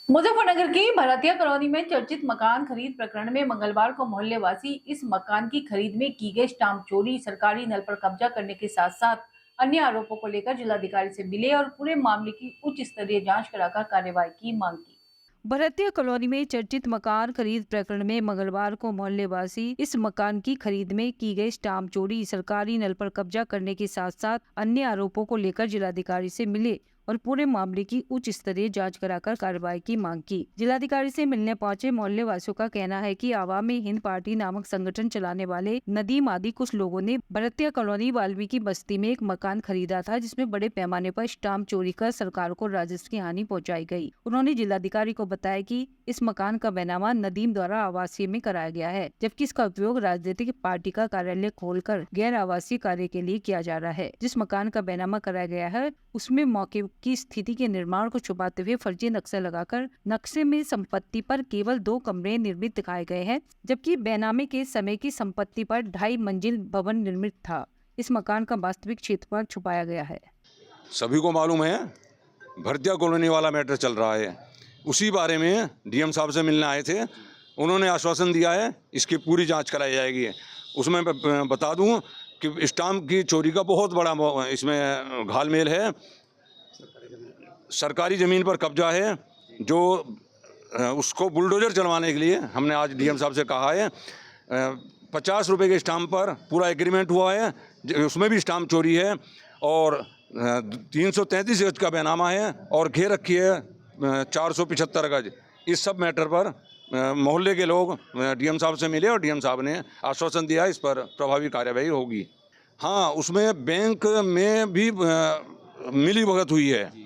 मुजफ्फरनगर की भरतिया कॉलोनी में चर्चित मकान खरीद प्रकरण में मंगलवार को मोहल्ले वासी इस मकान की खरीद में की गई स्टाम्प चोरी, सरकारी नल पर कब्जा करने के साथ साथ अन्य आरोपों को लेकर जिलाधिकारी से मिले और पूरे मामले की उच्च स्तरीय जांच कराकर कार्रवाई की मांग की। भरतिया कॉलोनी में चर्चित मकान खरीद प्रकरण में मंगलवार को मोहल्ले वासी इस मकान की खरीद में की गई स्टाम्प चोरी, सरकारी नल पर कब्जा करने के साथ साथ अन्य आरोपों को लेकर जिलाधिकारी से मिले और पूरे मामले की उच्च स्तरीय जांच कराकर कार्रवाई की मांग की। जिलाधिकारी से मिलने पहुंचे मोहल्ले वासियों का कहना है कि आवामी हिंद पार्टी नामक संगठन चलाने वाले नदीम आदि कुछ लोगों ने भरतिया कॉलोनी वाल्मीकि बस्ती में एक मकान खरीदा था, जिसमें बड़े पैमाने पर स्टाम्प चोरी कर सरकार को राजस्व की हानि पहुँचाई गयी। उन्होंने जिलाधिकारी को बताया कि इस मकान का बैनामा नदीम द्वारा आवासीय में कराया गया है, जबकि इसका उपयोग राजनीतिक पार्टी का कार्यालय खोलकर गैर आवासीय कार्य के लिए किया जा रहा है। जिस मकान का बैनामा कराया गया है उसमें मौके की स्थिति के निर्माण को छुपाते हुए फर्जी नक्शा लगाकर नक्शे में संपत्ति पर केवल 2 कमरे निर्मित दिखाए गए हैं, जबकि बैनामे के समय की संपत्ति पर 2.5 मंजिल भवन निर्मित था। इस मकान का वास्तविक क्षेत्रफल छुपाया गया है। सभी को मालूम है भरतिया कॉलोनी वाला मैटर चल रहा है, उसी बारे में डीएम साहब से मिलने आए थे। उन्होंने आश्वासन दिया है इसकी पूरी जांच कराई जाएगी। उसमें बता दूं कि स्टाम्प की चोरी का बहुत बड़ा इसमें घालमेल है। सरकारी ज़मीन पर कब्जा है, जो उसको बुलडोजर चलवाने के लिए हमने आज डीएम साहब से कहा है। 50 रुपये के स्टाम्प पर पूरा एग्रीमेंट हुआ है, उसमें भी स्टाम्प चोरी है और 333 गज का बैनामा है और घेर रखी है 475 गज। इस सब मैटर पर मोहल्ले के लोग डीएम साहब से मिले और डीएम साहब ने आश्वासन दिया इस पर प्रभावी कार्यवाही होगी। हाँ, उसमें बैंक में भी मिली भगत हुई है।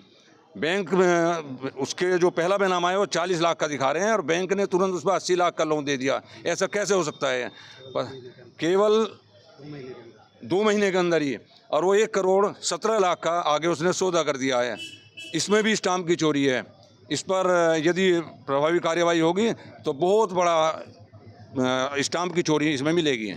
बैंक में उसके जो पहला बैनामा है वो 40 लाख का दिखा रहे हैं और बैंक ने तुरंत उस पर 80 लाख का लोन दे दिया। ऐसा कैसे हो सकता है? केवल 2 महीने के अंदर ही, और वो 1 करोड़ 17 लाख का आगे उसने सौदा कर दिया है। इसमें भी स्टाम्प की चोरी है। इस पर यदि प्रभावी कार्यवाही होगी तो बहुत बड़ा स्टाम्प की चोरी इसमें मिलेगी।